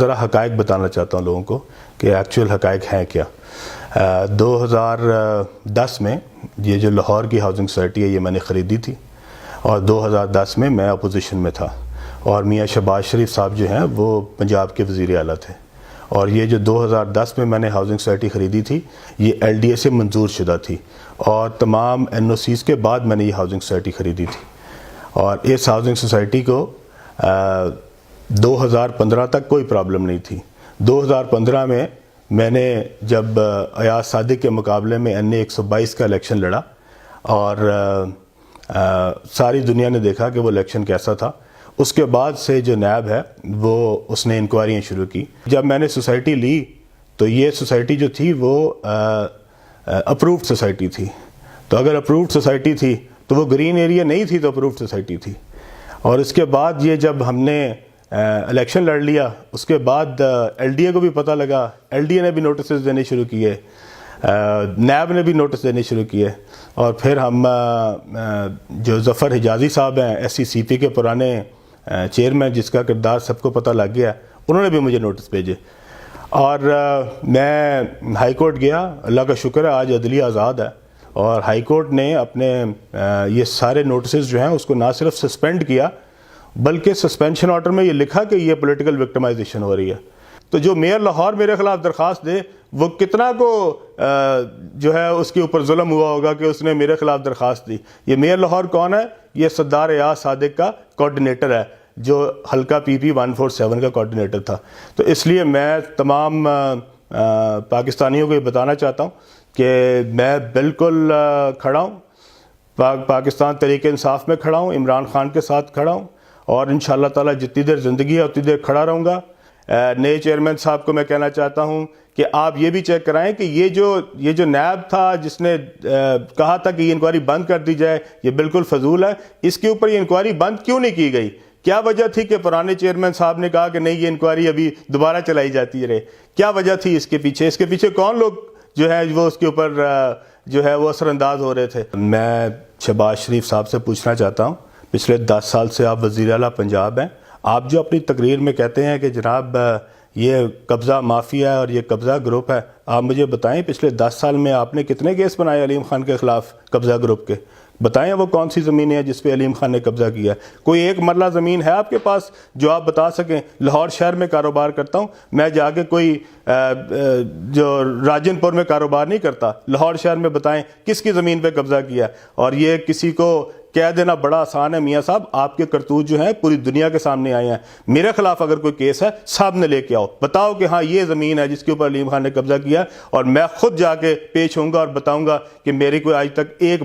ذرا حقائق بتانا چاہتا ہوں لوگوں کو کہ ایکچوئل حقائق ہیں کیا۔ 2010 میں یہ جو لاہور کی ہاؤسنگ سوسائٹی ہے یہ میں نے خریدی تھی، اور 2010 میں اپوزیشن میں تھا، اور میاں شہباز شریف صاحب جو ہیں وہ پنجاب کے وزیر اعلیٰ تھے، اور یہ جو 2010 میں نے ہاؤسنگ سوسائٹی خریدی تھی یہ LDA سے منظور شدہ تھی، اور تمام NOCs کے بعد میں نے یہ ہاؤسنگ سوسائٹی خریدی تھی، اور اس ہاؤسنگ سوسائٹی کو 2015 تک کوئی پرابلم نہیں تھی۔ 2015 میں نے جب ایاز صادق کے مقابلے میں NA 122 کا الیکشن لڑا، اور ساری دنیا نے دیکھا کہ وہ الیکشن کیسا تھا، اس کے بعد سے جو نیب ہے وہ اس نے انکوائریاں شروع کی۔ جب میں نے سوسائٹی لی تو یہ سوسائٹی جو تھی وہ اپرووڈ سوسائٹی تھی، تو اگر اپرووڈ سوسائٹی تھی تو وہ گرین ایریا نہیں تھی، تو اپرووڈ سوسائٹی تھی۔ اور اس کے بعد یہ جب ہم نے الیکشن لڑ لیا، اس کے بعد LDA کو بھی پتہ لگا، LDA نے بھی نوٹسز دینے شروع کیے، نیب نے بھی نوٹس دینے شروع کیے، اور پھر ہم جو ظفر حجازی صاحب ہیں SCCP کے پرانے چیئرمین، جس کا کردار سب کو پتہ لگ گیا، انہوں نے بھی مجھے نوٹس بھیجے، اور میں ہائی کورٹ گیا۔ اللہ کا شکر ہے آج عدلیہ آزاد ہے، اور ہائی کورٹ نے اپنے یہ سارے نوٹسز جو ہیں اس کو نہ صرف سسپینڈ کیا بلکہ سسپینشن آرڈر میں یہ لکھا کہ یہ پولیٹیکل وکٹمائزیشن ہو رہی ہے۔ تو جو میئر لاہور میرے خلاف درخواست دے، وہ کتنا کو جو ہے اس کے اوپر ظلم ہوا ہوگا کہ اس نے میرے خلاف درخواست دی۔ یہ میئر لاہور کون ہے؟ یہ سردار ایاز صادق کا کوارڈینیٹر ہے، جو حلقہ PP 147 کا کوارڈینیٹر تھا۔ تو اس لیے میں تمام پاکستانیوں کو یہ بتانا چاہتا ہوں کہ میں بالکل کھڑا ہوں، پاکستان تحریک انصاف میں کھڑا ہوں، عمران خان کے ساتھ کھڑا ہوں، اور انشاءاللہ تعالی جتنی دیر زندگی ہے اتنی دیر کھڑا رہوں گا۔ نئے چیئرمین صاحب کو میں کہنا چاہتا ہوں کہ آپ یہ بھی چیک کرائیں کہ یہ جو نیب تھا جس نے کہا تھا کہ یہ انکوائری بند کر دی جائے، یہ بالکل فضول ہے۔ اس کے اوپر یہ انکوائری بند کیوں نہیں کی گئی؟ کیا وجہ تھی کہ پرانے چیئرمین صاحب نے کہا کہ نہیں یہ انکوائری ابھی دوبارہ چلائی جاتی رہے؟ کیا وجہ تھی اس کے پیچھے؟ اس کے پیچھے کون لوگ جو ہے وہ اس کے اوپر جو ہے وہ اثر انداز ہو رہے تھے؟ میں شہباز شریف صاحب سے پوچھنا چاہتا ہوں، پچھلے 10 سال سے آپ وزیر اعلیٰ پنجاب ہیں، آپ جو اپنی تقریر میں کہتے ہیں کہ جناب یہ قبضہ مافیا ہے اور یہ قبضہ گروپ ہے، آپ مجھے بتائیں پچھلے 10 سال میں آپ نے کتنے کیس بنائے علیم خان کے خلاف قبضہ گروپ کے؟ بتائیں وہ کون سی زمین ہے جس پہ علیم خان نے قبضہ کیا ہے؟ کوئی ایک مرلہ زمین ہے آپ کے پاس جو آپ بتا سکیں؟ لاہور شہر میں کاروبار کرتا ہوں میں، جا کے کوئی جو راجن پور میں کاروبار نہیں کرتا، لاہور شہر میں بتائیں کس کی زمین پہ قبضہ کیا؟ اور یہ کسی کو کہہ دینا بڑا آسان ہے۔ میاں صاحب آپ کے کرتوت جو ہیں پوری دنیا کے سامنے آئے ہیں، میرے خلاف اگر کوئی کیس ہے سامنے لے کے آؤ، بتاؤ کہ ہاں یہ زمین ہے جس کے اوپر علیم خان نے قبضہ کیا، اور میں خود جا کے پیش ہوں گا اور بتاؤں گا کہ میری کوئی آج تک ایک